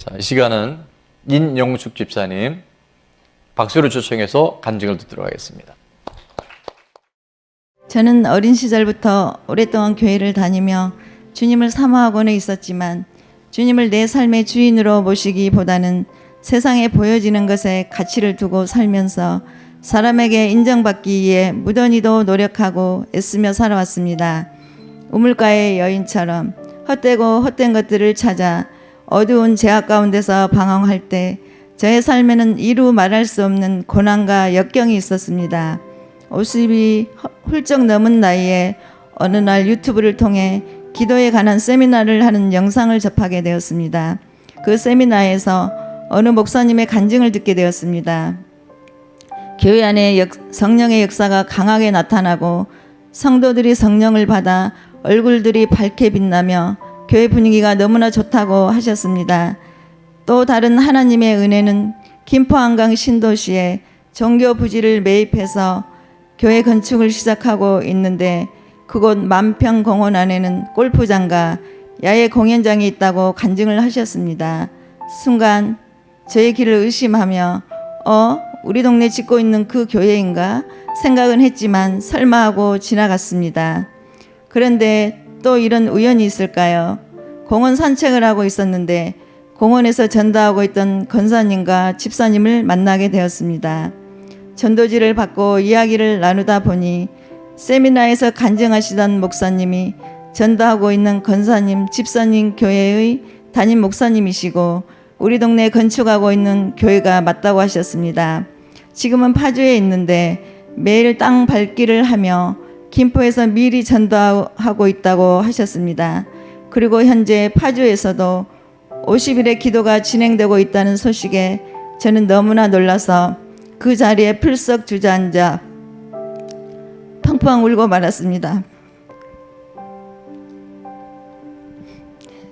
자, 이 시간은 인용숙 집사님 박수를 초청해서 간증을 듣도록 하겠습니다. 저는 어린 시절부터 오랫동안 교회를 다니며 주님을 사모하고는 있었지만 주님을 내 삶의 주인으로 모시기보다는 세상에 보여지는 것에 가치를 두고 살면서 사람에게 인정받기 위해 무던히도 노력하고 애쓰며 살아왔습니다. 우물가의 여인처럼 헛되고 헛된 것들을 찾아 어두운 제약 가운데서 방황할 때 저의 삶에는 이루 말할 수 없는 고난과 역경이 있었습니다. 50이 훌쩍 넘은 나이에 어느 날 유튜브를 통해 기도에 관한 세미나를 하는 영상을 접하게 되었습니다. 그 세미나에서 어느 목사님의 간증을 듣게 되었습니다. 교회 안에 성령의 역사가 강하게 나타나고 성도들이 성령을 받아 얼굴들이 밝게 빛나며 교회 분위기가 너무나 좋다고 하셨습니다. 또 다른 하나님의 은혜는 김포 한강 신도시에 종교 부지를 매입해서 교회 건축을 시작하고 있는데 그곳 만평공원 안에는 골프장과 야외 공연장이 있다고 간증을 하셨습니다. 순간 저의 길을 의심하며 우리 동네 짓고 있는 그 교회인가 생각은 했지만 설마 하고 지나갔습니다. 그런데 또 이런 우연이 있을까요? 공원 산책을 하고 있었는데 공원에서 전도하고 있던 권사님과 집사님을 만나게 되었습니다. 전도지를 받고 이야기를 나누다 보니 세미나에서 간증하시던 목사님이 전도하고 있는 권사님, 집사님 교회의 담임 목사님이시고 우리 동네에 건축하고 있는 교회가 맞다고 하셨습니다. 지금은 파주에 있는데 매일 땅 밟기를 하며 김포에서 미리 전도하고 있다고 하셨습니다. 그리고 현재 파주에서도 50일의 기도가 진행되고 있다는 소식에 저는 너무나 놀라서 그 자리에 풀썩 주저앉아 펑펑 울고 말았습니다.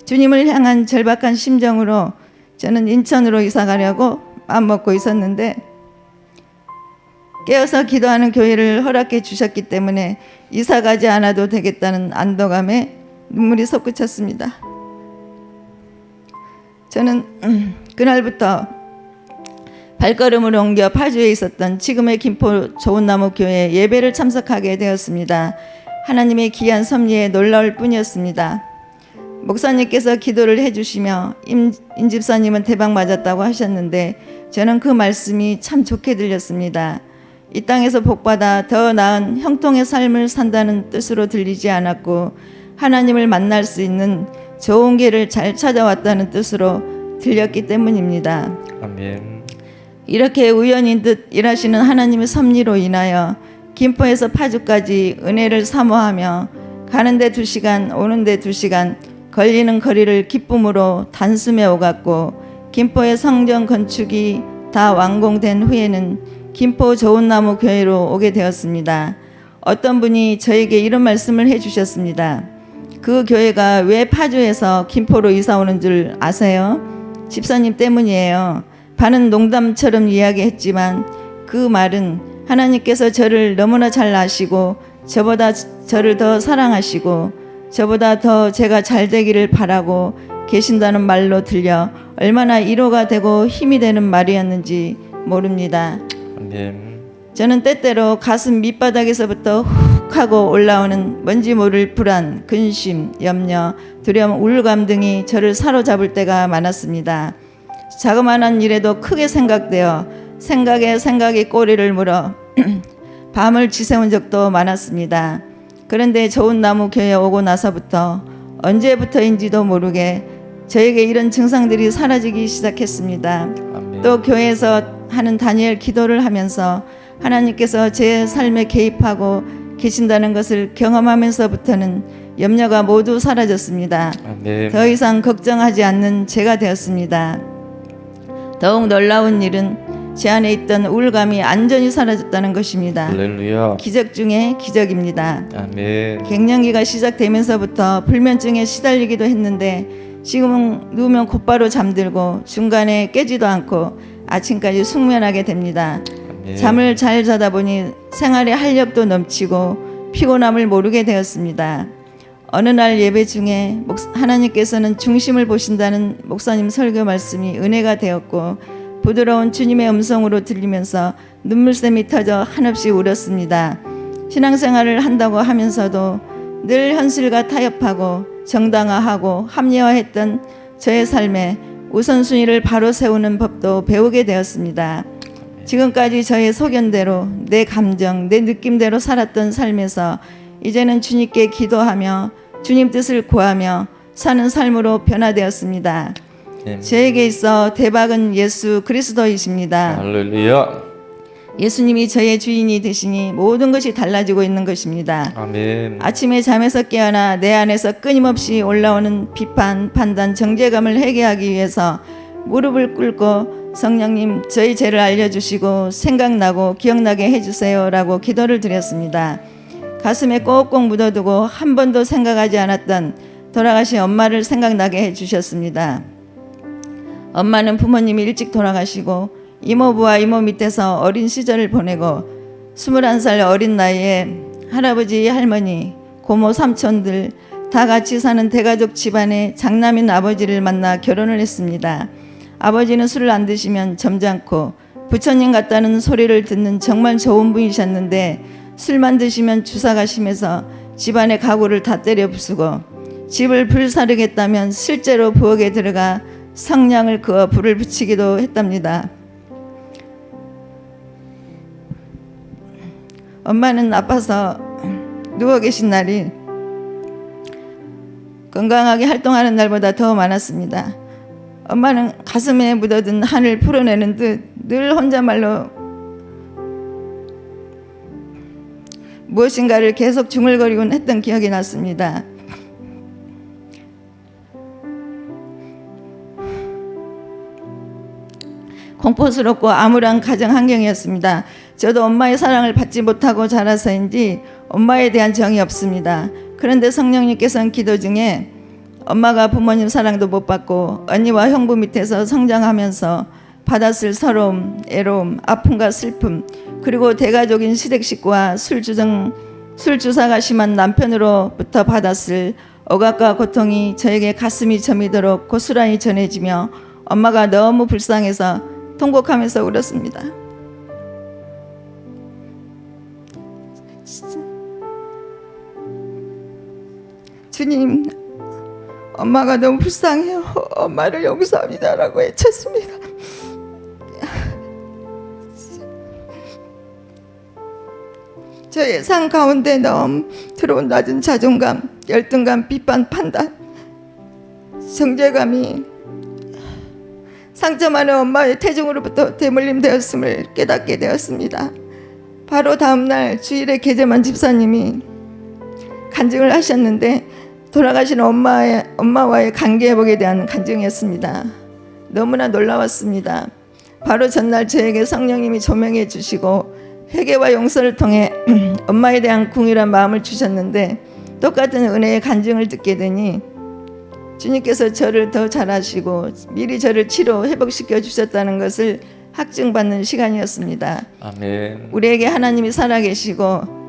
주님을 향한 절박한 심정으로 저는 인천으로 이사 가려고 마음먹고 있었는데 깨어서 기도하는 교회를 허락해 주셨기 때문에 이사 가지 않아도 되겠다는 안도감에 눈물이 솟구쳤습니다. 저는 그날부터 발걸음을 옮겨 파주에 있었던 지금의 김포 좋은나무 교회 예배를 참석하게 되었습니다. 하나님의 귀한 섭리에 놀라울 뿐이었습니다. 목사님께서 기도를 해주시며 임 집사님은 대박 맞았다고 하셨는데 저는 그 말씀이 참 좋게 들렸습니다. 이 땅에서 복받아 더 나은 형통의 삶을 산다는 뜻으로 들리지 않았고 하나님을 만날 수 있는 좋은 길을 잘 찾아왔다는 뜻으로 들렸기 때문입니다. 아멘. 이렇게 우연인 듯 일하시는 하나님의 섭리로 인하여 김포에서 파주까지 은혜를 사모하며 가는데 2시간 오는데 2시간 걸리는 거리를 기쁨으로 단숨에 오갔고 김포의 성전 건축이 다 완공된 후에는 김포 좋은나무 교회로 오게 되었습니다. 어떤 분이 저에게 이런 말씀을 해주셨습니다. 그 교회가 왜 파주에서 김포로 이사 오는 줄 아세요? 집사님 때문이에요. 반은 농담처럼 이야기했지만 그 말은 하나님께서 저를 너무나 잘 아시고 저보다 저를 더 사랑하시고 저보다 더 제가 잘 되기를 바라고 계신다는 말로 들려 얼마나 위로가 되고 힘이 되는 말이었는지 모릅니다. 아멘. 저는 때때로 가슴 밑바닥에서부터 훅 하고 올라오는 뭔지 모를 불안, 근심, 염려, 두려움, 우울감 등이 저를 사로잡을 때가 많았습니다. 자그마한 일에도 크게 생각되어 생각에 꼬리를 물어 밤을 지새운 적도 많았습니다. 그런데 좋은나무 교회에 오고 나서부터 언제부터인지도 모르게 저에게 이런 증상들이 사라지기 시작했습니다. 아멘. 또 교회에서 하는 다니엘 기도를 하면서 하나님께서 제 삶에 개입하고 계신다는 것을 경험하면서부터는 염려가 모두 사라졌습니다. 아멘. 더 이상 걱정하지 않는 제가 되었습니다. 더욱 놀라운 일은 제 안에 있던 우울감이 완전히 사라졌다는 것입니다. 할렐루야. 기적 중에 기적입니다. 아멘. 갱년기가 시작되면서부터 불면증에 시달리기도 했는데 지금은 누우면 곧바로 잠들고 중간에 깨지도 않고 아침까지 숙면하게 됩니다. 아멘. 잠을 잘 자다 보니 생활에 활력도 넘치고 피곤함을 모르게 되었습니다. 어느 날 예배 중에 하나님께서는 중심을 보신다는 목사님 설교 말씀이 은혜가 되었고 부드러운 주님의 음성으로 들리면서 눈물샘이 터져 한없이 울었습니다. 신앙생활을 한다고 하면서도 늘 현실과 타협하고 정당화하고 합리화했던 저의 삶에 우선순위를 바로 세우는 법도 배우게 되었습니다. 지금까지 저의 소견대로 내 감정, 내 느낌대로 살았던 삶에서 이제는 주님께 기도하며 주님 뜻을 구하며 사는 삶으로 변화되었습니다. 저에게 있어 대박은 예수 그리스도이십니다. 할렐루야. 예수님이 저의 주인이 되시니 모든 것이 달라지고 있는 것입니다. 아멘. 아침에 잠에서 깨어나 내 안에서 끊임없이 올라오는 비판, 판단, 정죄감을 해결하기 위해서 무릎을 꿇고 성령님 저희 죄를 알려주시고 생각나고 기억나게 해주세요 라고 기도를 드렸습니다. 가슴에 꼭꼭 묻어두고 한 번도 생각하지 않았던 돌아가신 엄마를 생각나게 해주셨습니다. 엄마는 부모님이 일찍 돌아가시고 이모부와 이모 밑에서 어린 시절을 보내고 21살 어린 나이에 할아버지, 할머니, 고모, 삼촌들 다 같이 사는 대가족 집안의 장남인 아버지를 만나 결혼을 했습니다. 아버지는 술을 안 드시면 점잖고 부처님 같다는 소리를 듣는 정말 좋은 분이셨는데 술만 드시면 주사가 심해서 집안의 가구를 다 때려 부수고 집을 불사르겠다면 실제로 부엌에 들어가 성냥을 그어 불을 붙이기도 했답니다. 엄마는 아파서 누워 계신 날이 건강하게 활동하는 날보다 더 많았습니다. 엄마는 가슴에 묻어든 한을 풀어내는 듯 늘 혼자말로 무엇인가를 계속 중얼거리곤 했던 기억이 났습니다. 공포스럽고 암울한 가정 환경이었습니다. 저도 엄마의 사랑을 받지 못하고 자라서인지 엄마에 대한 정이 없습니다. 그런데 성령님께서는 기도 중에 엄마가 부모님 사랑도 못 받고 언니와 형부 밑에서 성장하면서 받았을 서러움, 애로움, 아픔과 슬픔, 그리고 대가족인 시댁 식구와 술 주사가 심한 남편으로부터 받았을 억압과 고통이 저에게 가슴이 저미도록 고스란히 전해지며 엄마가 너무 불쌍해서 통곡하면서 울었습니다. 주님, 엄마가 너무 불쌍해요. 엄마를 용서합니다라고 외쳤습니다. 저의 삶 가운데 너무 들어온 낮은 자존감, 열등감, 비판, 판단, 정죄감이 상처 많은 엄마의 태중으로부터 대물림되었음을 깨닫게 되었습니다. 바로 다음날 주일에 계재만 집사님이 간증을 하셨는데 돌아가신 엄마와의 관계회복에 대한 간증이었습니다. 너무나 놀라웠습니다. 바로 전날 저에게 성령님이 조명해 주시고 회개와 용서를 통해 엄마에 대한 궁일한 마음을 주셨는데 똑같은 은혜의 간증을 듣게 되니 주님께서 저를 더 잘하시고 미리 저를 치료 회복시켜 주셨다는 것을 확증받는 시간이었습니다. 아멘. 우리에게 하나님이 살아계시고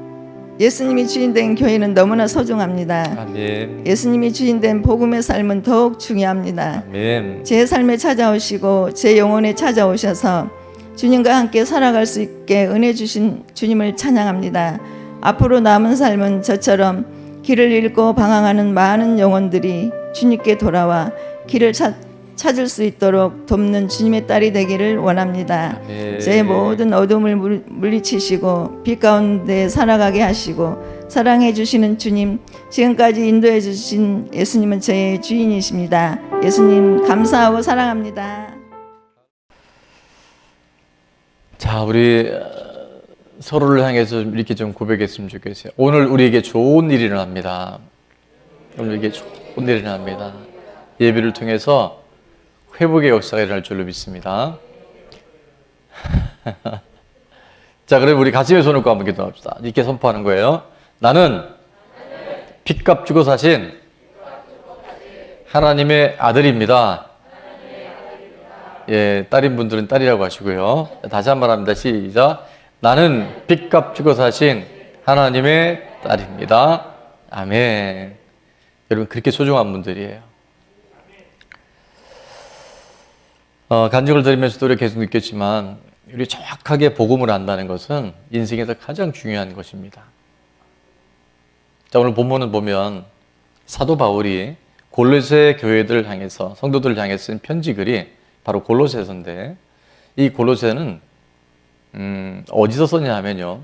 예수님이 주인된 교회는 너무나 소중합니다. 아멘. 예수님이 주인된 복음의 삶은 더욱 중요합니다. 아멘. 제 삶에 찾아오시고 제 영혼에 찾아오셔서 주님과 함께 살아갈 수 있게 은혜 주신 주님을 찬양합니다. 앞으로 남은 삶은 저처럼 길을 잃고 방황하는 많은 영혼들이 주님께 돌아와 길을 찾을 수 있도록 돕는 주님의 딸이 되기를 원합니다. 아멘. 제 모든 어둠을 물리치시고 빛 가운데 살아가게 하시고 사랑해 주시는 주님, 지금까지 인도해 주신 예수님은 저의 주인이십니다. 예수님 감사하고 사랑합니다. 자, 우리 서로를 향해서 이렇게 좀 고백했으면 좋겠어요. 오늘 우리에게 좋은 일이 일어납니다. 오늘 우리에게 좋은 일이 일어납니다. 예배를 통해서 회복의 역사가 일어날 줄로 믿습니다. 자, 그럼 우리 가슴에 손을 얹고 한번 기도합시다. 이렇게 선포하는 거예요. 나는 빚값 주고 사신 하나님의 아들입니다. 예, 딸인 분들은 딸이라고 하시고요. 다시 한 번 합니다. 시작. 나는 빚값 주고 사신 하나님의 딸입니다. 아멘. 여러분 그렇게 소중한 분들이에요. 간증을 들으면서도 우리가 계속 느꼈지만 우리 정확하게 복음을 안다는 것은 인생에서 가장 중요한 것입니다. 자, 오늘 본문을 보면 사도 바울이 골로새 교회들을 향해서 성도들을 향해 쓴 편지글이 바로 골로새서인데 이 골로새는 어디서 썼냐 하면요.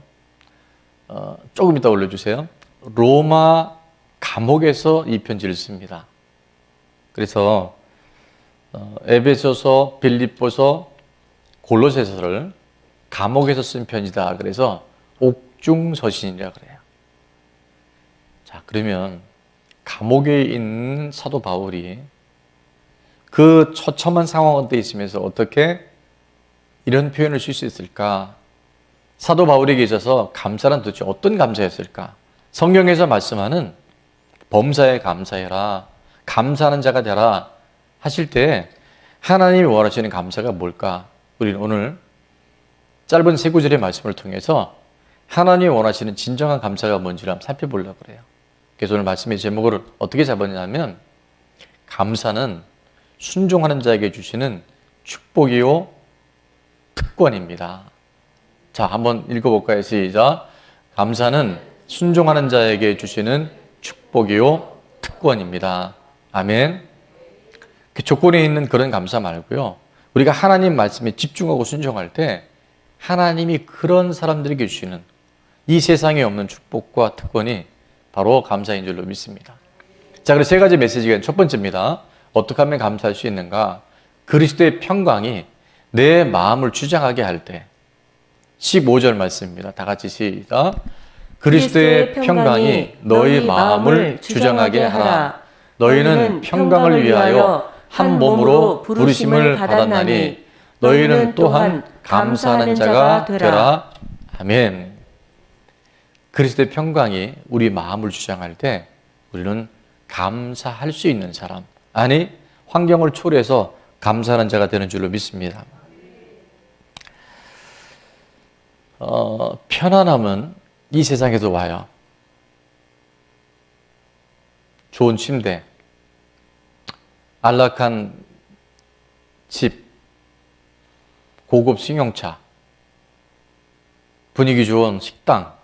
조금 이따 올려주세요. 로마 감옥에서 이 편지를 씁니다. 그래서 에베소서, 빌립보서, 골로새서를 감옥에서 쓴 편지다. 그래서 옥중서신이라 그래요. 자, 그러면 감옥에 있는 사도 바울이 그 처참한 상황 때 있으면서 어떻게 이런 표현을 쓸 수 있을까? 사도 바울에게 있어서 감사란 도대체 어떤 감사였을까? 성경에서 말씀하는 범사에 감사해라, 감사하는 자가 되라 하실 때 하나님이 원하시는 감사가 뭘까? 우리는 오늘 짧은 세 구절의 말씀을 통해서 하나님이 원하시는 진정한 감사가 뭔지를 한번 살펴보려고 그래요. 그래서 오늘 말씀의 제목을 어떻게 잡았냐면 감사는 순종하는 자에게 주시는 축복이요 특권입니다. 자, 한번 읽어볼까요? 시작. 감사는 순종하는 자에게 주시는 축복이요 특권입니다. 아멘. 그 조건에 있는 그런 감사 말고요. 우리가 하나님 말씀에 집중하고 순종할 때 하나님이 그런 사람들에게 주시는 이 세상에 없는 축복과 특권이 바로 감사인 줄로 믿습니다. 자, 그래서 세 가지 메시지가 첫 번째입니다. 어떻게 하면 감사할 수 있는가? 그리스도의 평강이 내 마음을 주장하게 할 때 15절 말씀입니다. 다 같이 시작. 그리스도의 평강이 너희 마음을 주장하게 하라. 너희는 평강을 위하여 한 몸으로 부르심을 받았나니 너희는 또한 감사하는 자가 되라. 아멘. 그리스도의 평강이 우리 마음을 주장할 때 우리는 감사할 수 있는 사람, 아니 환경을 초래해서 감사하는 자가 되는 줄로 믿습니다. 편안함은 이 세상에서 와요. 좋은 침대, 안락한 집, 고급 승용차, 분위기 좋은 식당,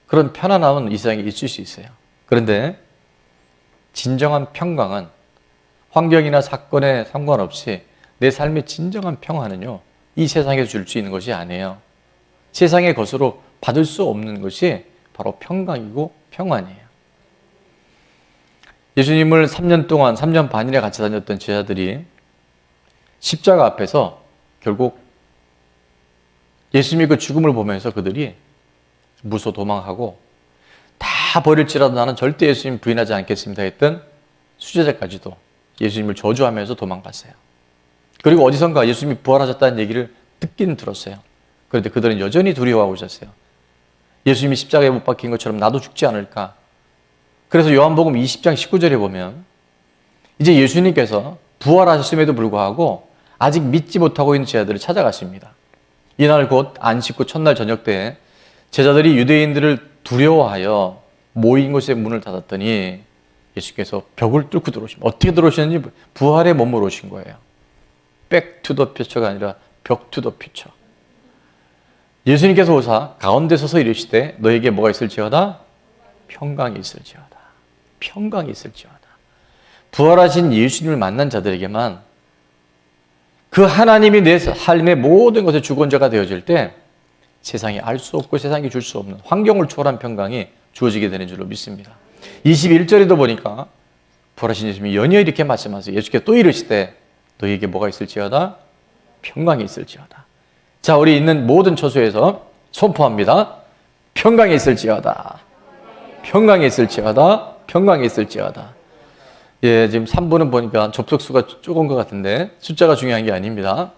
그런 편안함은 이 세상에 있을 수 있어요. 그런데 진정한 평강은 환경이나 사건에 상관없이 내 삶의 진정한 평화는요, 이 세상에서 줄 수 있는 것이 아니에요. 세상의 것으로 받을 수 없는 것이 바로 평강이고 평안이에요. 예수님을 3년 동안, 3년 반이나 같이 다녔던 제자들이 십자가 앞에서 결국 예수님의 그 죽음을 보면서 그들이 무서 도망하고 다 버릴지라도 나는 절대 예수님 부인하지 않겠습니다 했던 수제자까지도 예수님을 저주하면서 도망갔어요. 그리고 어디선가 예수님이 부활하셨다는 얘기를 듣긴 들었어요. 그런데 그들은 여전히 두려워하고 있었어요. 예수님이 십자가에 못 박힌 것처럼 나도 죽지 않을까. 그래서 요한복음 20장 19절에 보면 이제 예수님께서 부활하셨음에도 불구하고 아직 믿지 못하고 있는 제자들을 찾아가십니다. 이날 곧 안식 후 첫날 저녁 때 제자들이 유대인들을 두려워하여 모인 곳에 문을 닫았더니 예수께서 벽을 뚫고 들어오십니다. 어떻게 들어오셨는지 부활의 몸으로 오신 거예요. 백 투 더 퓨처가 아니라 벽 투 더 퓨처. 예수님께서 오사 가운데 서서 이르시되 너에게 뭐가 있을지어다? 평강이 있을지어다. 평강이 있을지어다. 부활하신 예수님을 만난 자들에게만 그 하나님이 내 삶의 모든 것의 주권자가 되어질 때 세상이 알 수 없고 세상이 줄 수 없는 환경을 초월한 평강이 주어지게 되는 줄로 믿습니다. 21절에도 보니까 부활하신 예수님이 연이어 이렇게 말씀하세요. 예수께서 또 이르시되 너희에게 뭐가 있을지어다? 평강이 있을지어다. 자, 우리 있는 모든 처소에서 선포합니다. 평강이 있을지어다. 평강이 있을지어다. 평강이 있을지어다. 예, 지금 3부는 보니까 접속수가 적은 것 같은데 숫자가 중요한 게 아닙니다.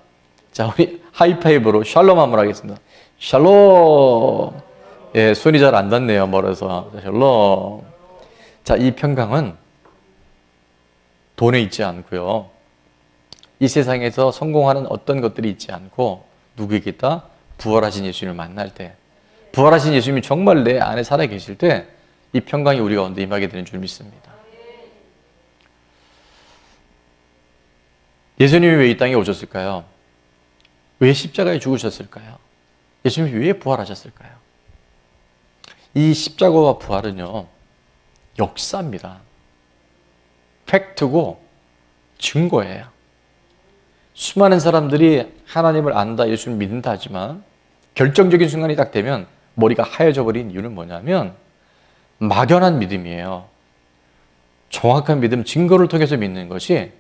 자, 우리 하이파이브로 샬롬 한번 하겠습니다. 샬롬. 예, 손이 잘 안 닿네요. 멀어서. 샬롬. 자, 이 평강은 돈에 있지 않고요. 이 세상에서 성공하는 어떤 것들이 있지 않고 누구에게 있다? 부활하신 예수님을 만날 때, 부활하신 예수님이 정말 내 안에 살아 계실 때 이 평강이 우리 가운데 임하게 되는 줄 믿습니다. 예수님이 왜 이 땅에 오셨을까요? 왜 십자가에 죽으셨을까요? 예수님이 왜 부활하셨을까요? 이 십자가와 부활은요, 역사입니다. 팩트고 증거예요. 수많은 사람들이 하나님을 안다, 예수를 믿는다 하지만 결정적인 순간이 딱 되면 머리가 하얘져 버린 이유는 뭐냐면 막연한 믿음이에요. 정확한 믿음, 증거를 통해서 믿는 것이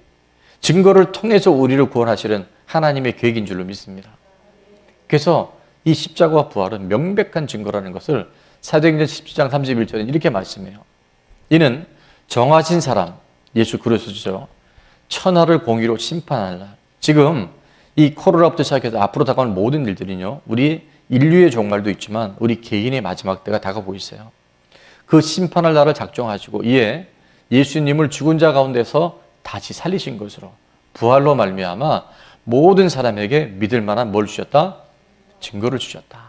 증거를 통해서 우리를 구원하시는 하나님의 계획인 줄로 믿습니다. 그래서 이 십자가와 부활은 명백한 증거라는 것을 사도행전 17장 31절에 이렇게 말씀해요. 이는 정하신 사람, 예수 그리스도죠. 천하를 공의로 심판할 날. 지금 이 코로나부터 시작해서 앞으로 다가오는 모든 일들은요, 우리 인류의 종말도 있지만 우리 개인의 마지막 때가 다가오고 있어요. 그 심판할 날을 작정하시고 이에 예수님을 죽은 자 가운데서 다시 살리신 것으로 부활로 말미암아 모든 사람에게 믿을 만한 뭘 주셨다? 증거를 주셨다.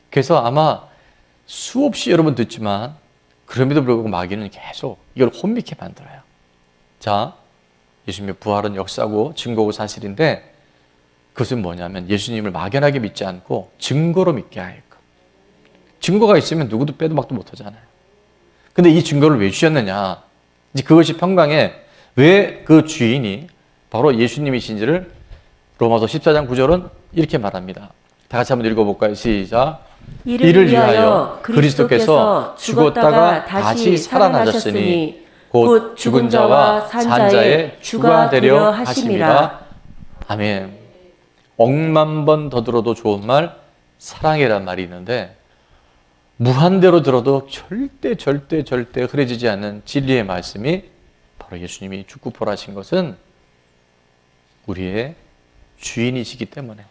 그래서 아마 수없이 여러분 듣지만 그럼에도 불구하고 마귀는 계속 이걸 혼미케 만들어요. 자, 예수님의 부활은 역사고 증거고 사실인데 그것은 뭐냐면 예수님을 막연하게 믿지 않고 증거로 믿게 할 것. 증거가 있으면 누구도 빼도 박도 못하잖아요. 근데 이 증거를 왜 주셨느냐? 이제 그것이 평강에 왜 그 주인이 바로 예수님이신지를 로마서 14장 9절은 이렇게 말합니다. 다 같이 한번 읽어볼까요? 시작. 이를 위하여 그리스도께서 죽었다가 다시 살아나셨으니 곧 죽은 자와 산 자의 주가 되려 하심이라. 아멘. 억만 번 더 들어도 좋은 말 사랑이란 말이 있는데 무한대로 들어도 절대 흐려지지 않는 진리의 말씀이 바로 예수님이 죽고 부활하신 것은 우리의 주인이시기 때문에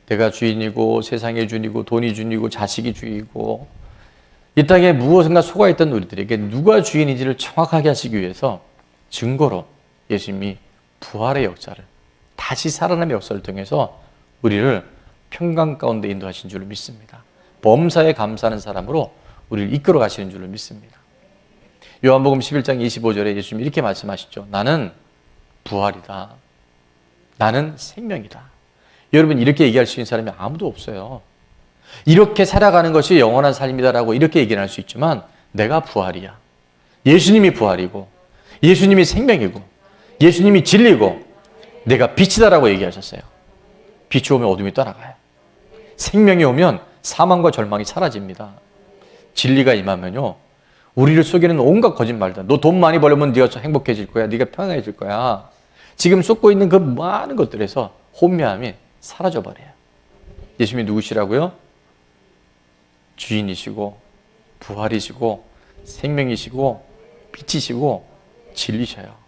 내가 주인이고 세상의 주인이고 돈이 주인이고 자식이 주인이고 이 땅에 무엇인가 속아있던 우리들에게 누가 주인인지를 정확하게 하시기 위해서 증거로 예수님이 부활의 역사를 다시 살아남의 역사를 통해서 우리를 평강 가운데 인도하신 줄로 믿습니다. 범사에 감사하는 사람으로 우리를 이끌어 가시는 줄로 믿습니다. 요한복음 11장 25절에 예수님이 이렇게 말씀하시죠. 나는 부활이다. 나는 생명이다. 여러분 이렇게 얘기할 수 있는 사람이 아무도 없어요. 이렇게 살아가는 것이 영원한 삶이다라고 이렇게 얘기를 할 수 있지만 내가 부활이야. 예수님이 부활이고 예수님이 생명이고 예수님이 진리고 내가 빛이다라고 얘기하셨어요. 빛이 오면 어둠이 떠나가요. 생명이 오면 사망과 절망이 사라집니다. 진리가 임하면요, 우리를 속이는 온갖 거짓말들. 너 돈 많이 벌려면 네가 행복해질 거야. 네가 평안해질 거야. 지금 쏟고 있는 그 많은 것들에서 혼미함이 사라져버려요. 예수님이 누구시라고요? 주인이시고 부활이시고 생명이시고 빛이시고 진리셔요.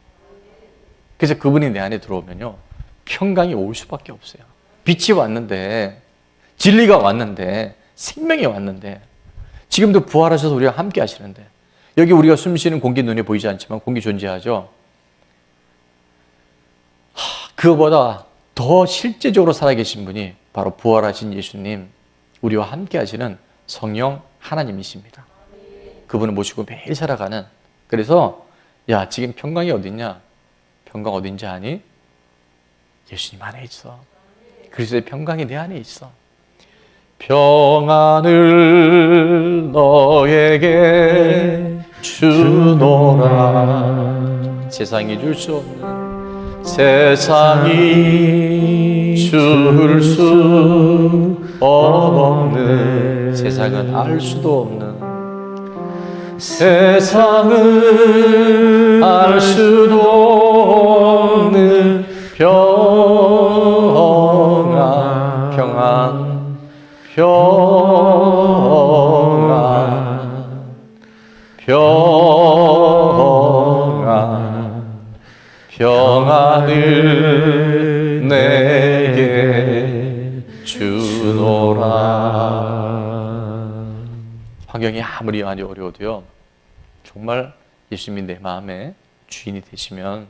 그래서 그분이 내 안에 들어오면요, 평강이 올 수밖에 없어요. 빛이 왔는데, 진리가 왔는데, 생명이 왔는데, 지금도 부활하셔서 우리와 함께 하시는데, 여기 우리가 숨쉬는 공기 눈에 보이지 않지만 공기 존재하죠. 그거보다 더 실제적으로 살아계신 분이 바로 부활하신 예수님, 우리와 함께 하시는 성령 하나님이십니다. 그분을 모시고 매일 살아가는, 그래서 야, 지금 평강이 어딨냐? 평강 어딘지 아니? 예수님 안에 있어. 그리스도의 평강이 내 안에 있어. 평안을 너에게 주노라. 세상이 줄 수 없는, 세상이 줄 수 없는, 세상은 알 수도 없는, 세상은 알 수도 없는 평안, 평안, 평안, 평안, 평안을 내게 주노라. 환경이 아무리 많이 어려워도요, 정말 예수님이 내 마음의 주인이 되시면,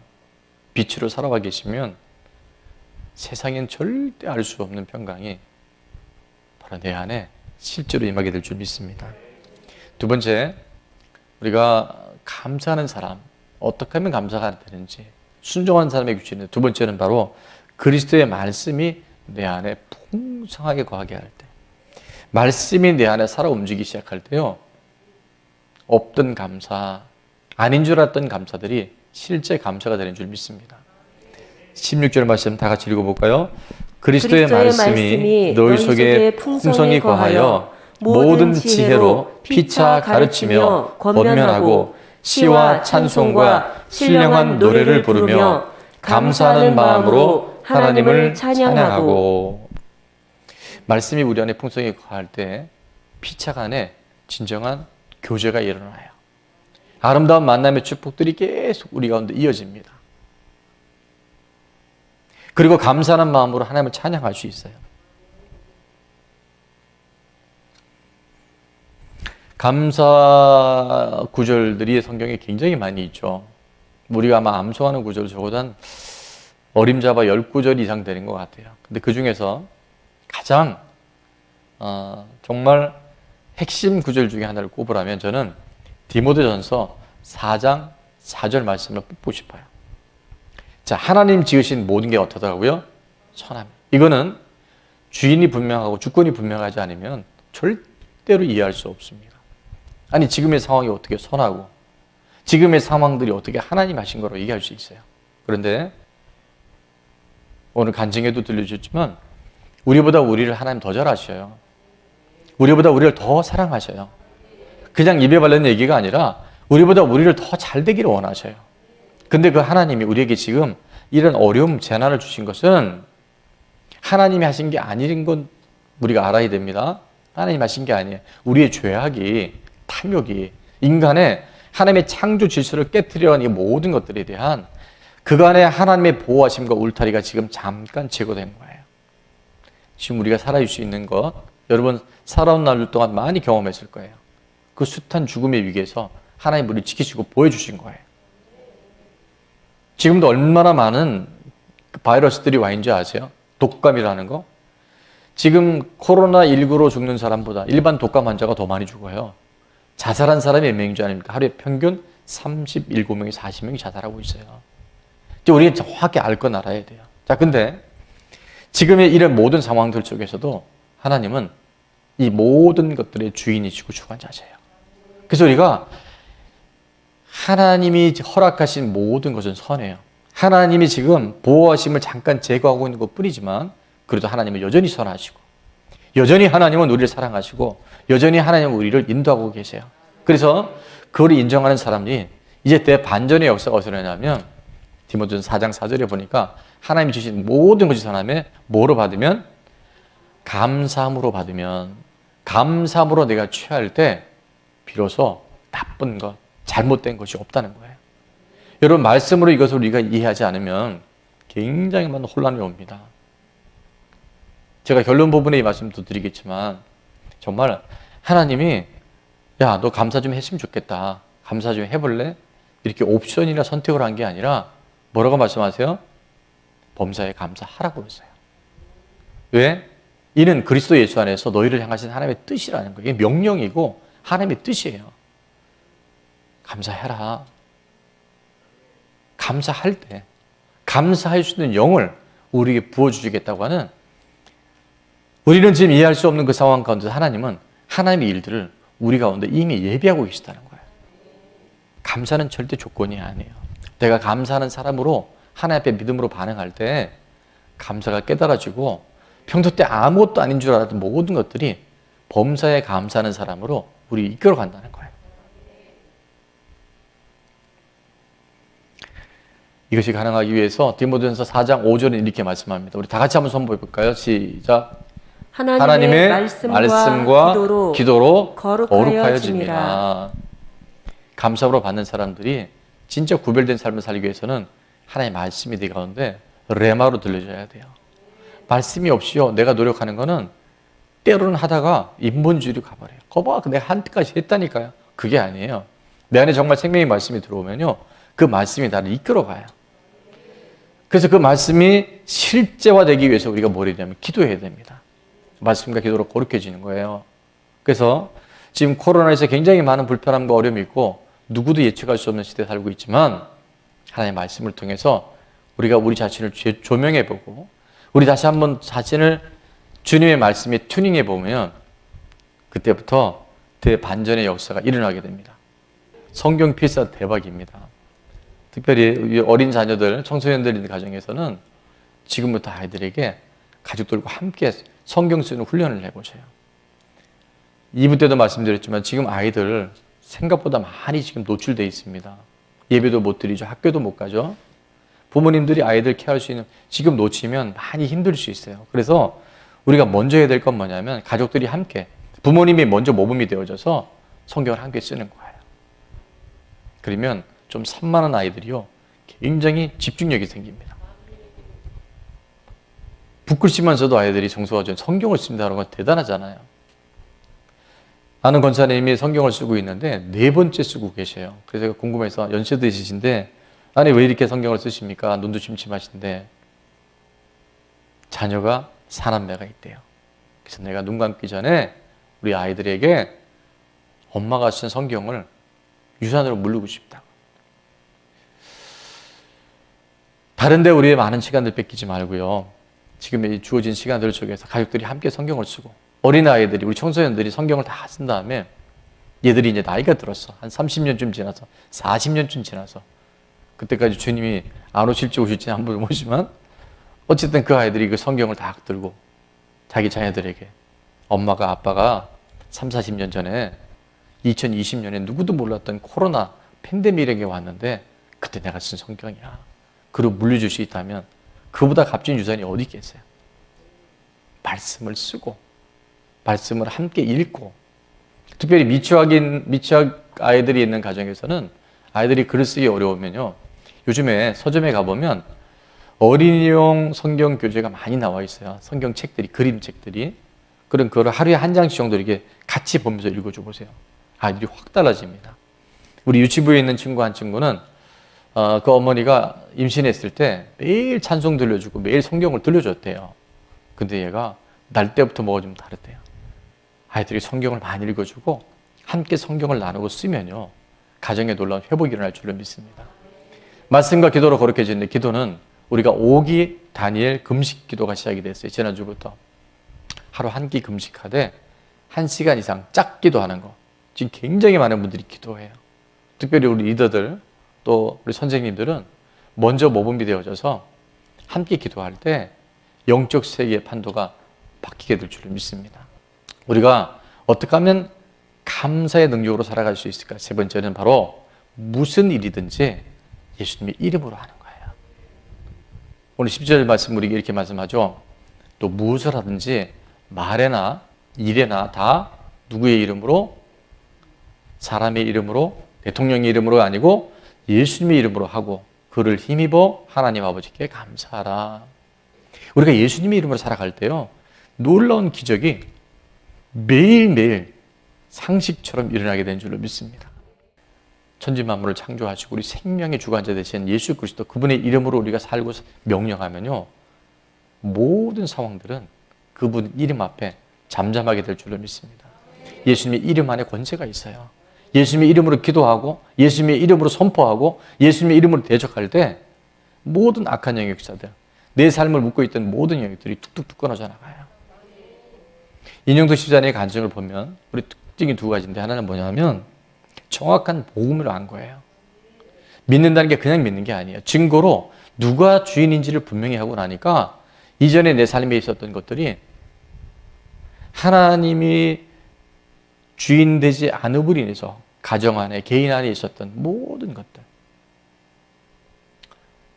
빛으로 살아와 계시면 세상엔 절대 알 수 없는 평강이 바로 내 안에 실제로 임하게 될 줄 믿습니다. 두 번째, 우리가 감사하는 사람, 어떻게 하면 감사가 되는지 순종하는 사람에게 주시는데, 두 번째는 바로 그리스도의 말씀이 내 안에 풍성하게 거하게 할 때, 말씀이 내 안에 살아 움직이기 시작할 때요, 없던 감사, 아닌 줄 알았던 감사들이 실제 감사가 되는 줄 믿습니다. 16절 말씀 다 같이 읽어볼까요? 그리스도의 말씀이 너희 속에 풍성히 거하여 모든 지혜로 피차 가르치며 권면하고 시와 찬송과 신령한 노래를 부르며 감사하는 마음으로 하나님을 찬양하고. 말씀이 우리 안에 풍성히 거할 때 피차 간에 진정한 교제가 일어나요. 아름다운 만남의 축복들이 계속 우리 가운데 이어집니다. 그리고 감사하는 마음으로 하나님을 찬양할 수 있어요. 감사 구절들이 성경에 굉장히 많이 있죠. 우리가 아마 암송하는 구절 적어도 한 어림잡아 10구절 이상 되는 것 같아요. 근데 그 중에서 가장 정말 핵심 구절 중에 하나를 꼽으라면 저는 디모데전서 4장 4절 말씀을 뽑고 싶어요. 자, 하나님 지으신 모든 게 어떠다고요? 선함. 이거는 주인이 분명하고 주권이 분명하지 않으면 절대로 이해할 수 없습니다. 아니, 지금의 상황이 어떻게 선하고 지금의 상황들이 어떻게 하나님 하신 거로 얘기할 수 있어요. 그런데 오늘 간증에도 들려주셨지만 우리보다 우리를 하나님 더 잘 아셔요. 우리보다 우리를 더 사랑하셔요. 그냥 입에 바른 얘기가 아니라 우리보다 우리를 더 잘 되기를 원하셔요. 근데 그 하나님이 우리에게 지금 이런 어려움, 재난을 주신 것은 하나님이 하신 게 아닌 건 우리가 알아야 됩니다. 하나님 하신 게 아니에요. 우리의 죄악이, 탐욕이, 인간의 하나님의 창조 질서를 깨트리려는 이 모든 것들에 대한 그간의 하나님의 보호하심과 울타리가 지금 잠깐 제거된 거예요. 지금 우리가 살아있을 수 있는 것, 여러분 살아온 날 동안 많이 경험했을 거예요. 그 숱한 죽음의 위기에서 하나님 우리를 지키시고 보여주신 거예요. 지금도 얼마나 많은 바이러스들이 와 있는지 아세요? 독감이라는 거. 지금 코로나19로 죽는 사람보다 일반 독감 환자가 더 많이 죽어요. 자살한 사람이 몇 명인 줄 아닙니까? 하루에 평균 37명이 40명이 자살하고 있어요. 우리는 정확히 알 건 알아야 돼요. 자, 근데 지금의 이런 모든 상황들 속에서도 하나님은 이 모든 것들의 주인이시고 주관자세요. 그래서 우리가 하나님이 허락하신 모든 것은 선해요. 하나님이 지금 보호하심을 잠깐 제거하고 있는 것 뿐이지만 그래도 하나님은 여전히 선하시고 여전히 하나님은 우리를 사랑하시고 여전히 하나님은 우리를 인도하고 계세요. 그래서 그걸 인정하는 사람이 이제 대반전의 역사가 어디서 일어나냐면 디모데전서 4장 4절에 보니까 하나님이 주신 모든 것이 선함에 뭐로 받으면? 감사함으로 받으면, 감사함으로 내가 취할 때 비로소 나쁜 것, 잘못된 것이 없다는 거예요. 여러분, 말씀으로 이것을 우리가 이해하지 않으면 굉장히 많은 혼란이 옵니다. 제가 결론 부분에 이 말씀도 드리겠지만 정말 하나님이 야, 너 감사 좀 했으면 좋겠다. 감사 좀 해볼래? 이렇게 옵션이나 선택을 한 게 아니라 뭐라고 말씀하세요? 범사에 감사하라고 그랬어요. 왜? 이는 그리스도 예수 안에서 너희를 향하신 하나님의 뜻이라는 거예요. 이게 명령이고 하나님의 뜻이에요. 감사해라. 감사할 때 감사할 수 있는 영을 우리에게 부어주시겠다고 하는, 우리는 지금 이해할 수 없는 그 상황 가운데 하나님은 하나님의 일들을 우리 가운데 이미 예비하고 계시다는 거예요. 감사는 절대 조건이 아니에요. 내가 감사하는 사람으로 하나님 앞에 믿음으로 반응할 때 감사가 깨달아지고 평소 때 아무것도 아닌 줄 알았던 모든 것들이 범사에 감사하는 사람으로 우리 이끌어 간다는 거예요. 이것이 가능하기 위해서 디모데전서 4장 5절은 이렇게 말씀합니다. 우리 다 같이 한번 선포해 볼까요? 시작. 하나님의 말씀과 기도로 거룩하여짐이라. 감사로 받는 사람들이 진짜 구별된 삶을 살기 위해서는 하나님의 말씀이 내 가운데 레마로 들려줘야 돼요. 말씀이 없이요, 내가 노력하는 거는 때로는 하다가 인본주의로 가버려요. 거봐, 내가 한때까지 했다니까요. 그게 아니에요. 내 안에 정말 생명의 말씀이 들어오면요, 그 말씀이 나를 이끌어가요. 그래서 그 말씀이 실제화되기 위해서 우리가 뭘 해야 되냐면 기도해야 됩니다. 말씀과 기도로 거룩해지는 거예요. 그래서 지금 코로나에서 굉장히 많은 불편함과 어려움이 있고 누구도 예측할 수 없는 시대에 살고 있지만 하나님의 말씀을 통해서 우리가 우리 자신을 조명해 보고 우리 다시 한번 자신을 주님의 말씀에 튜닝해 보면 그때부터 대반전의 역사가 일어나게 됩니다. 성경 필사 대박입니다. 특별히 어린 자녀들, 청소년들 있는 가정에서는 지금부터 아이들에게 가족들과 함께 성경 쓰는 훈련을 해보세요. 2부 때도 말씀드렸지만 지금 아이들 생각보다 많이 지금 노출되어 있습니다. 예배도 못 드리죠. 학교도 못 가죠. 부모님들이 아이들 케어할 수 있는 지금 놓치면 많이 힘들 수 있어요. 그래서 우리가 먼저 해야 될 건 뭐냐면 가족들이 함께 부모님이 먼저 모범이 되어져서 성경을 함께 쓰는 거예요. 그러면 좀 산만한 아이들이요 굉장히 집중력이 생깁니다. 붓글씨만서도 아이들이 정서가 좀 성경을 쓴다는 건 대단하잖아요. 아는 권사님이 성경을 쓰고 있는데 4번째 쓰고 계셔요. 그래서 제가 궁금해서 연세도 있으신데 아니 왜 이렇게 성경을 쓰십니까? 눈도 침침하신데 자녀가 사남매가 있대요. 그래서 내가 눈 감기 전에 우리 아이들에게 엄마가 쓴 성경을 유산으로 물리고 싶다. 다른 데 우리의 많은 시간들 뺏기지 말고요. 지금 주어진 시간들 속에서 가족들이 함께 성경을 쓰고 어린아이들이 우리 청소년들이 성경을 다 쓴 다음에 얘들이 이제 나이가 들었어. 한 30년쯤 지나서 40년쯤 지나서 그때까지 주님이 안 오실지 오실지 한번 모르지만 어쨌든 그 아이들이 그 성경을 다 들고 자기 자녀들에게 엄마가 아빠가 3, 40년 전에 2020년에 누구도 몰랐던 코로나 팬데믹이 왔는데 그때 내가 쓴 성경이야. 그리고 물려줄 수 있다면 그보다 값진 유산이 어디 있겠어요? 말씀을 쓰고 말씀을 함께 읽고 특별히 미취학 아이들이 있는 가정에서는 아이들이 글을 쓰기 어려우면요. 요즘에 서점에 가보면 어린이용 성경 교재가 많이 나와 있어요. 성경책들이, 그림책들이. 그런 거를 하루에 한 장씩 정도 이렇게 같이 보면서 읽어줘 보세요. 아이들이 확 달라집니다. 우리 유치부에 있는 친구 한 친구는 그 어머니가 임신했을 때 매일 찬송 들려주고 매일 성경을 들려줬대요. 근데 얘가 날 때부터 뭐가 좀 다르대요. 아이들이 성경을 많이 읽어주고 함께 성경을 나누고 쓰면요. 가정에 놀라운 회복이 일어날 줄로 믿습니다. 말씀과 기도로 거룩해지는데 기도는 우리가 5기 다니엘 금식 기도가 시작이 됐어요. 지난주부터. 하루 한 끼 금식하되 1시간 이상 짝 기도하는 거. 지금 굉장히 많은 분들이 기도해요. 특별히 우리 리더들 또 우리 선생님들은 먼저 모범이 되어져서 함께 기도할 때 영적 세계의 판도가 바뀌게 될 줄로 믿습니다. 우리가 어떻게 하면 감사의 능력으로 살아갈 수 있을까? 3번째는 바로 무슨 일이든지 예수님의 이름으로 하는 거예요. 오늘 10절 말씀 우리에게 이렇게 말씀하죠. 또 무엇을 하든지 말에나 일에나 다 누구의 이름으로? 사람의 이름으로, 대통령의 이름으로 아니고 예수님의 이름으로 하고 그를 힘입어 하나님 아버지께 감사하라. 우리가 예수님의 이름으로 살아갈 때요. 놀라운 기적이 매일매일 상식처럼 일어나게 된 줄로 믿습니다. 천지만물을 창조하시고 우리 생명의 주관자 되신 예수 그리스도 그분의 이름으로 우리가 살고 명령하면요. 모든 상황들은 그분 이름 앞에 잠잠하게 될 줄로 믿습니다. 예수님의 이름 안에 권세가 있어요. 예수님의 이름으로 기도하고 예수님의 이름으로 선포하고 예수님의 이름으로 대적할 때 모든 악한 영역사들, 내 삶을 묶고 있던 모든 영역들이 툭툭툭 끊어져 나가요. 인용도 십자가의 간증을 보면 우리 특징이 2가지인데 하나는 뭐냐면 정확한 복음을 안 거예요. 믿는다는 게 그냥 믿는 게 아니에요. 증거로 누가 주인인지를 분명히 하고 나니까 이전에 내 삶에 있었던 것들이 하나님이 주인 되지 않음으로 인해서 가정 안에 개인 안에 있었던 모든 것들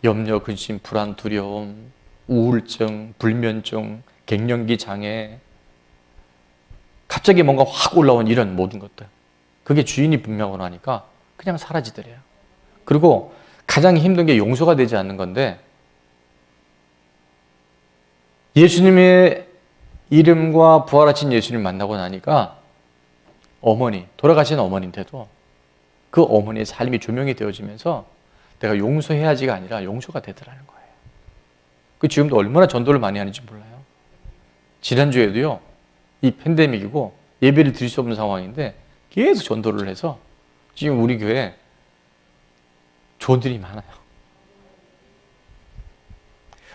염려, 근심, 불안, 두려움, 우울증, 불면증, 갱년기 장애 갑자기 뭔가 확 올라온 이런 모든 것들 그게 주인이 분명하고 나니까 그냥 사라지더래요. 그리고 가장 힘든 게 용서가 되지 않는 건데 예수님의 이름과 부활하신 예수님 만나고 나니까 어머니, 돌아가신 어머니인데도 그 어머니의 삶이 조명이 되어지면서 내가 용서해야지가 아니라 용서가 되더라는 거예요. 그 지금도 얼마나 전도를 많이 하는지 몰라요. 지난주에도요. 이 팬데믹이고 예배를 드릴 수 없는 상황인데 계속 전도를 해서 지금 우리 교회에 좋은 일이 많아요.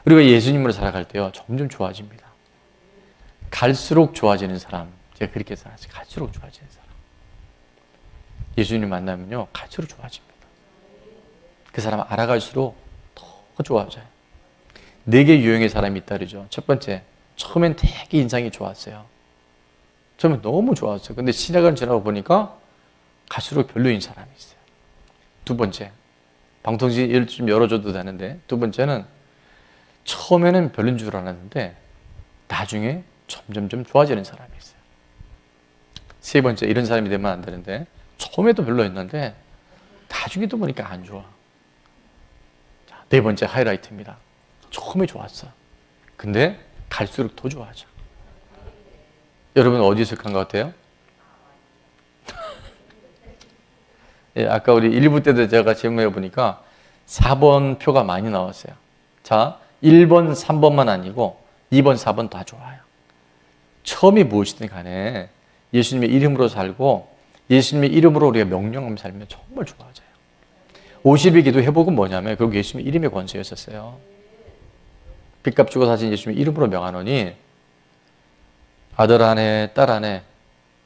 우리가 예수님으로 살아갈 때요, 점점 좋아집니다. 갈수록 좋아지는 사람, 제가 그렇게 살았어요. 갈수록 좋아지는 사람. 예수님 만나면요, 갈수록 좋아집니다. 그 사람 알아갈수록 더 좋아져요. 4개 유형의 사람이 있다 그러죠. 첫 번째, 처음엔 되게 인상이 좋았어요. 처음엔 너무 좋았어요. 근데 시간을 지나고 보니까 갈수록 별로인 사람이 있어요. 두 번째, 방통지 좀 열어줘도 되는데, 두 번째는 처음에는 별로인 줄 알았는데 나중에 점점점 좋아지는 사람이 있어요. 세 번째, 이런 사람이 되면 안 되는데 처음에도 별로였는데 나중에도 보니까 안 좋아. 자, 네 번째 하이라이트입니다. 처음에 좋았어. 근데 갈수록 더 좋아져. 여러분 어디에 속한 것 같아요? 예, 아까 우리 1부 때도 제가 질문해 보니까 4번 표가 많이 나왔어요. 자, 1번, 3번만 아니고 2번, 4번 다 좋아요. 처음이 무엇이든 간에 예수님의 이름으로 살고 예수님의 이름으로 우리가 명령하며 살면 정말 좋아져요. 50일 기도 회복은 뭐냐면 결국 예수님의 이름의 권세였었어요. 빚값 주고 사신 예수님의 이름으로 명하노니 아들 안에 딸 안에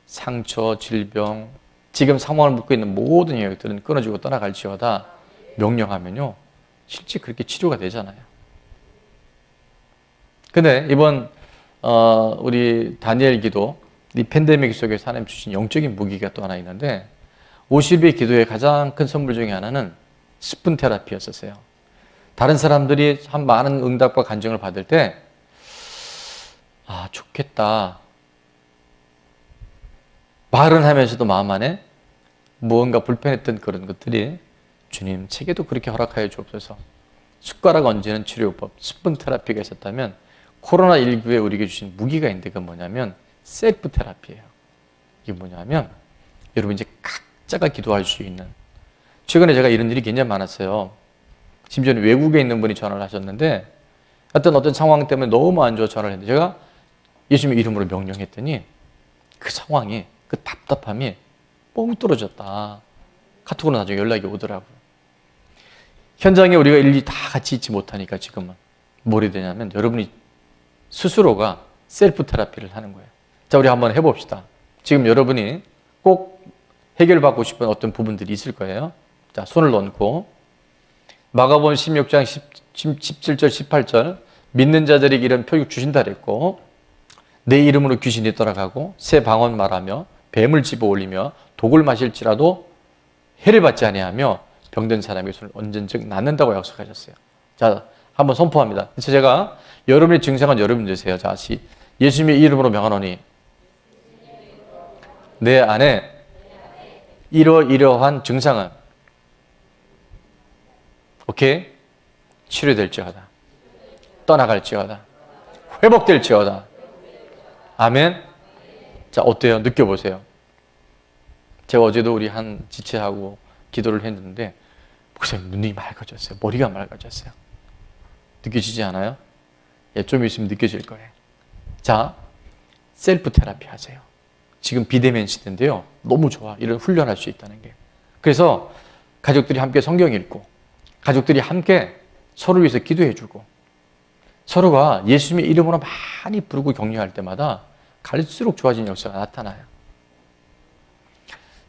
상처, 질병, 지금 상황을 묻고 있는 모든 영역들은 끊어지고 떠나갈지어다 명령하면요, 실제 그렇게 치료가 되잖아요. 근데 이번 우리 다니엘 기도, 이 팬데믹 속에서 하나님 주신 영적인 무기가 또 하나 있는데 50일 기도의 가장 큰 선물 중에 하나는 스푼 테라피였었어요. 다른 사람들이 한 많은 응답과 간증을 받을 때 아, 좋겠다. 말은 하면서도 마음 안에 무언가 불편했던 그런 것들이 주님 책에도 그렇게 허락하여 주옵소서. 숟가락 얹는 치료법, 스푼 테라피가 있었다면 코로나19에 우리에게 주신 무기가 있는데 그건 뭐냐면 셀프 테라피예요. 이게 뭐냐면 여러분 이제 각자가 기도할 수 있는, 최근에 제가 이런 일이 굉장히 많았어요. 심지어는 외국에 있는 분이 전화를 하셨는데 어떤 상황 때문에 너무 안 좋아 전화를 했는데 제가 예수님의 이름으로 명령했더니 그 상황이, 그 답답함이 뻥 떨어졌다. 카톡으로 나중에 연락이 오더라고요. 현장에 우리가 일일이 다 같이 있지 못하니까 지금은 뭘 해야 되냐면 여러분이 스스로가 셀프 테라피를 하는 거예요. 자, 우리 한번 해봅시다. 지금 여러분이 꼭 해결받고 싶은 어떤 부분들이 있을 거예요. 자, 손을 얹고 마가복음 16장 17절 18절 믿는 자들에게 이런 표육 주신다 그랬고 내 이름으로 귀신이 떠나가고 새 방언 말하며 뱀을 집어 올리며 독을 마실지라도 해를 받지 아니하며 병든 사람의 손을 얹은 즉 낫는다고 약속하셨어요. 자, 한번 선포합니다. 그래서 제가 여러분의 증상은 여러분 되세요. 자, 예수님의 이름으로 명하노니 내 안에 이러이러한 증상은 오케이? 치료될지어다. 떠나갈지어다. 회복될지어다. 아멘. 자, 어때요? 느껴보세요. 제가 어제도 우리 한 지체하고 기도를 했는데 목사님 눈이 맑아졌어요. 머리가 맑아졌어요. 느껴지지 않아요? 예, 좀 있으면 느껴질 거예요. 자, 셀프 테라피 하세요. 지금 비대면 시대인데요. 너무 좋아. 이런 훈련할 수 있다는 게. 그래서 가족들이 함께 성경 읽고 가족들이 함께 서로 위해서 기도해주고 서로가 예수님의 이름으로 많이 부르고 격려할 때마다 갈수록 좋아지는 역사가 나타나요.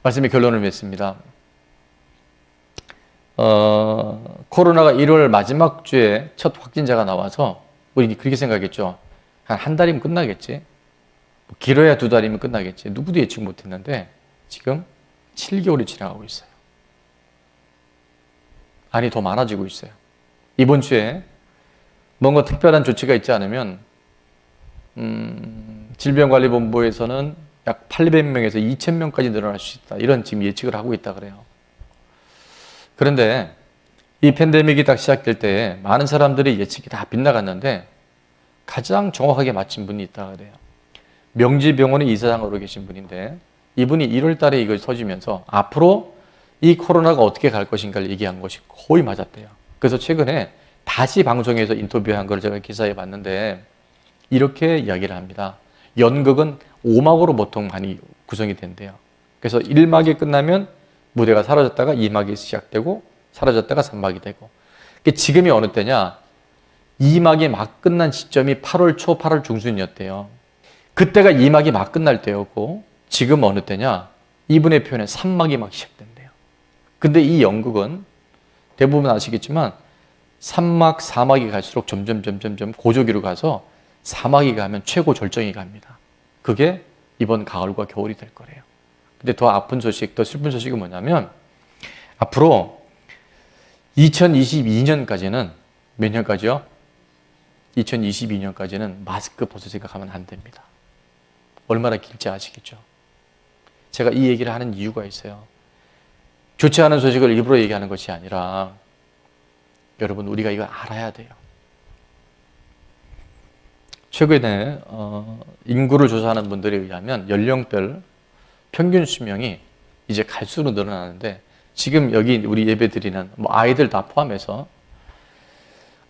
말씀의 결론을 맺습니다. 코로나가 1월 마지막 주에 첫 확진자가 나와서 우리 그렇게 생각했죠. 한 달이면 끝나겠지. 길어야 2달이면 끝나겠지. 누구도 예측 못했는데 지금 7개월이 지나가고 있어요. 아니, 더 많아지고 있어요. 이번 주에 뭔가 특별한 조치가 있지 않으면 질병관리본부에서는 약 800명에서 2000명까지 늘어날 수 있다. 이런 지금 예측을 하고 있다 그래요. 그런데 이 팬데믹이 딱 시작될 때 많은 사람들이 예측이 다 빗나갔는데 가장 정확하게 맞힌 분이 있다 그래요. 명지병원의 이사장으로 계신 분인데 이분이 1월 달에 이걸 터지면서 앞으로 이 코로나가 어떻게 갈 것인가를 얘기한 것이 거의 맞았대요. 그래서 최근에 다시 방송에서 인터뷰한 걸 제가 기사에 봤는데 이렇게 이야기를 합니다. 연극은 5막으로 보통 많이 구성이 된대요. 그래서 1막이 끝나면 무대가 사라졌다가 2막이 시작되고 사라졌다가 3막이 되고. 지금이 어느 때냐? 2막이 막 끝난 시점이 8월 초, 8월 중순이었대요. 그때가 2막이 막 끝날 때였고 지금 어느 때냐? 이분의 표현에 3막이 막 시작된대요. 근데 이 연극은 대부분 아시겠지만 3막, 4막이 갈수록 점점 고조기로 가서 4막이 가면 최고 절정이 갑니다. 그게 이번 가을과 겨울이 될 거래요. 근데 더 아픈 소식, 더 슬픈 소식은 뭐냐면 앞으로 2022년까지는 몇 년까지요? 2022년까지는 마스크 벗을 생각하면 안 됩니다. 얼마나 길지 아시겠죠? 제가 이 얘기를 하는 이유가 있어요. 좋지 않은 소식을 일부러 얘기하는 것이 아니라 여러분 우리가 이걸 알아야 돼요. 최근에 인구를 조사하는 분들에 의하면 연령별 평균 수명이 이제 갈수록 늘어나는데 지금 여기 우리 예배 드리는 아이들 다 포함해서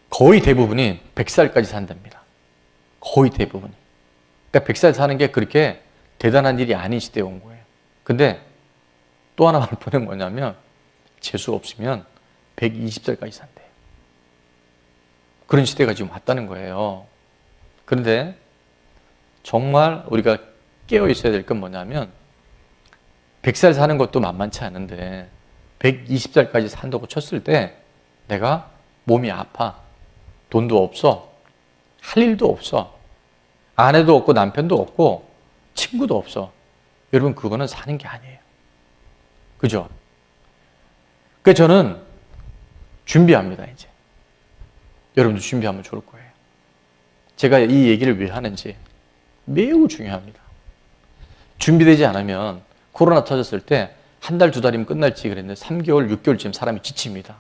거의 대부분이 100살까지 산답니다. 거의 대부분이. 그러니까 100살 사는 게 그렇게 대단한 일이 아닌 시대에 온 거예요. 근데 또 하나 말씀은 뭐냐면 재수 없으면 120살까지 산대요. 그런 시대가 지금 왔다는 거예요. 그런데 정말 우리가 깨어 있어야 될 건 뭐냐면 100살 사는 것도 만만치 않은데 120살까지 산다고 쳤을 때 내가 몸이 아파, 돈도 없어, 할 일도 없어, 아내도 없고 남편도 없고 친구도 없어. 여러분 그거는 사는 게 아니에요. 그죠? 그래서 저는 준비합니다 이제. 여러분도 준비하면 좋을 거예요. 제가 이 얘기를 왜 하는지 매우 중요합니다. 준비되지 않으면 코로나 터졌을 때 한 달, 두 달이면 끝날지 그랬는데 3개월, 6개월쯤 사람이 지칩니다.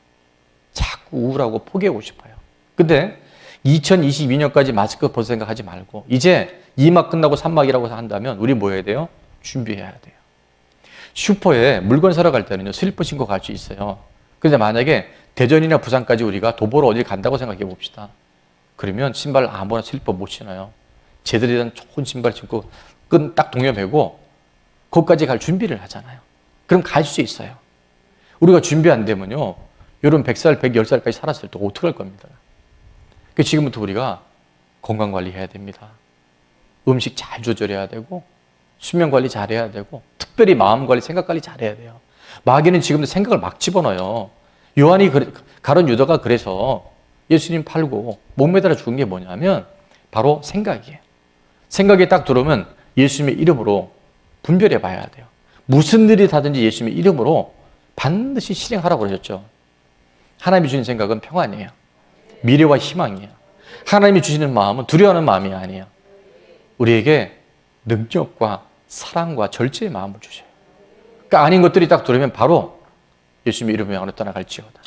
자꾸 우울하고 포기하고 싶어요. 근데 2022년까지 마스크 벗을 생각하지 말고 이제 2막 끝나고 3막이라고 한다면 우리 뭐 해야 돼요? 준비해야 돼요. 슈퍼에 물건 사러 갈 때는요 슬리퍼 신고 갈 수 있어요. 그런데 만약에 대전이나 부산까지 우리가 도보로 어디 간다고 생각해 봅시다. 그러면 신발 아무나 슬리퍼 못 신어요. 제대로 된 좋은 신발 신고 끈 딱 동여매고 거기까지 갈 준비를 하잖아요. 그럼 갈 수 있어요. 우리가 준비 안 되면요 여러분 100살, 110살까지 살았을 때 어떻게 할 겁니다. 그래서 지금부터 우리가 건강관리 해야 됩니다. 음식 잘 조절해야 되고 수면관리 잘해야 되고 특별히 마음관리, 생각관리 잘해야 돼요. 마귀는 지금도 생각을 막 집어넣어요. 요한이 가룟 유다가 그래서 예수님 팔고 목매달아 죽은 게 뭐냐면 바로 생각이에요. 생각이 딱 들어오면 예수님의 이름으로 분별해 봐야 돼요. 무슨 일이 다든지 예수님의 이름으로 반드시 실행하라고 그러셨죠. 하나님이 주신 생각은 평안이에요. 미래와 희망이에요. 하나님이 주시는 마음은 두려워하는 마음이 아니에요. 우리에게 능력과 사랑과 절제의 마음을 주셔요. 그러니까 아닌 것들이 딱 들어오면 바로 예수님의 이름의 영으로 떠나갈지어다.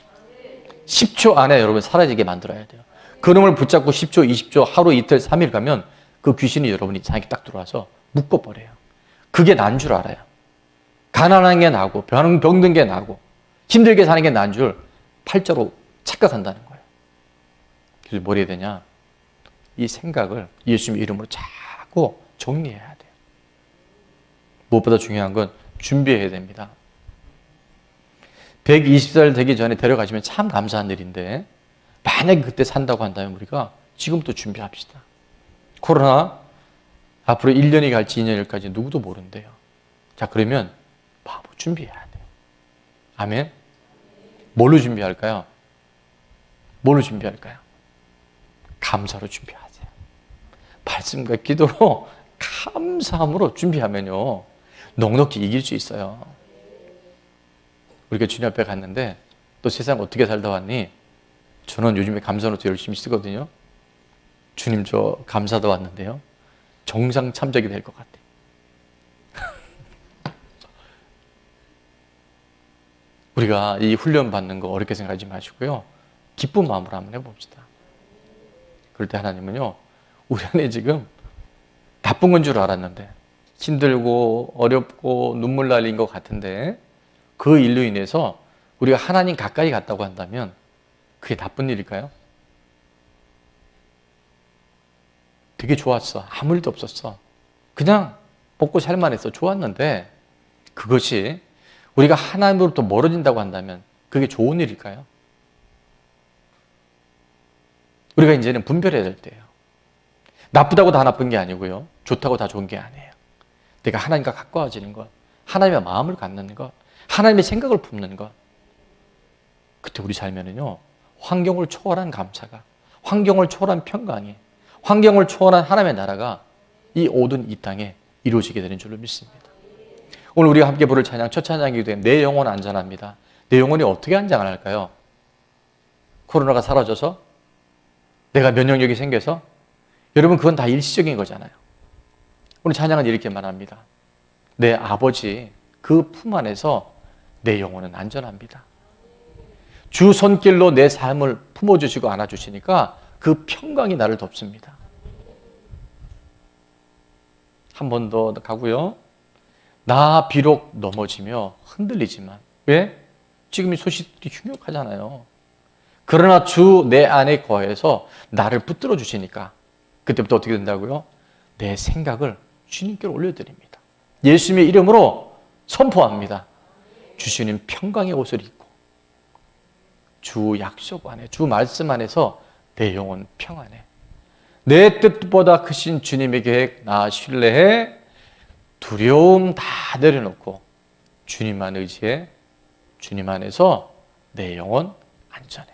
10초 안에 여러분 사라지게 만들어야 돼요. 그놈을 붙잡고 10초, 20초, 하루, 이틀, 3일 가면 그 귀신이 여러분이 자기 딱 들어와서 묶어버려요. 그게 난 줄 알아요. 가난한 게 나고 병든 게 나고 힘들게 사는 게 난 줄 팔자로 착각한다는 거예요. 그래서 뭘 해야 되냐? 이 생각을 예수님의 이름으로 자꾸 정리해야 돼요. 무엇보다 중요한 건 준비해야 됩니다. 120살 되기 전에 데려가시면 참 감사한 일인데 만약에 그때 산다고 한다면 우리가 지금부터 준비합시다. 코로나 앞으로 1년이 갈지 2년일까지 누구도 모른대요. 자 그러면 바로 준비해야 돼요. 아멘. 뭘로 준비할까요? 뭘로 준비할까요? 감사로 준비하세요. 말씀과 기도로 감사함으로 준비하면요 넉넉히 이길 수 있어요. 우리가 주님 앞에 갔는데 또 세상 어떻게 살다 왔니? 저는 요즘에 감사노트 열심히 쓰거든요. 주님 저 감사도 왔는데요. 정상 참작이 될 것 같아요. 우리가 이 훈련 받는 거 어렵게 생각하지 마시고요. 기쁜 마음으로 한번 해봅시다. 그럴 때 하나님은요. 우리 안에 지금 나쁜 건 줄 알았는데 힘들고 어렵고 눈물 날린 것 같은데 그 일로 인해서 우리가 하나님 가까이 갔다고 한다면 그게 나쁜 일일까요? 되게 좋았어. 아무 일도 없었어. 그냥 먹고 살만했어. 좋았는데 그것이 우리가 하나님으로부터 멀어진다고 한다면 그게 좋은 일일까요? 우리가 이제는 분별해야 될 때예요. 나쁘다고 다 나쁜 게 아니고요. 좋다고 다 좋은 게 아니에요. 내가 하나님과 가까워지는 것, 하나님의 마음을 갖는 것, 하나님의 생각을 품는 것. 그때 우리 삶에는요, 환경을 초월한 감사가, 환경을 초월한 평강이, 환경을 초월한 하나님의 나라가 이 모든 이 땅에 이루어지게 되는 줄로 믿습니다. 오늘 우리가 함께 부를 찬양, 첫 찬양이기도 된 내 영혼 안전합니다. 내 영혼이 어떻게 안전할까요? 코로나가 사라져서? 내가 면역력이 생겨서? 여러분, 그건 다 일시적인 거잖아요. 오늘 찬양은 이렇게 말합니다. 내 아버지 그 품 안에서 내 영혼은 안전합니다. 주 손길로 내 삶을 품어주시고 안아주시니까 그 평강이 나를 덮습니다. 한 번 더 가고요. 나 비록 넘어지며 흔들리지만, 왜? 지금 이 소식들이 흉흉하잖아요. 그러나 주 내 안에 거해서 나를 붙들어 주시니까 그때부터 어떻게 된다고요? 내 생각을 주님께 올려드립니다. 예수님의 이름으로 선포합니다. 주시는 평강의 옷을 입고 주 약속 안에, 주 말씀 안에서 내 영혼 평안해. 내 뜻보다 크신 주님의 계획 나 신뢰해. 두려움 다 내려놓고 주님만 의지해. 주님 안에서 내 영혼 안전해.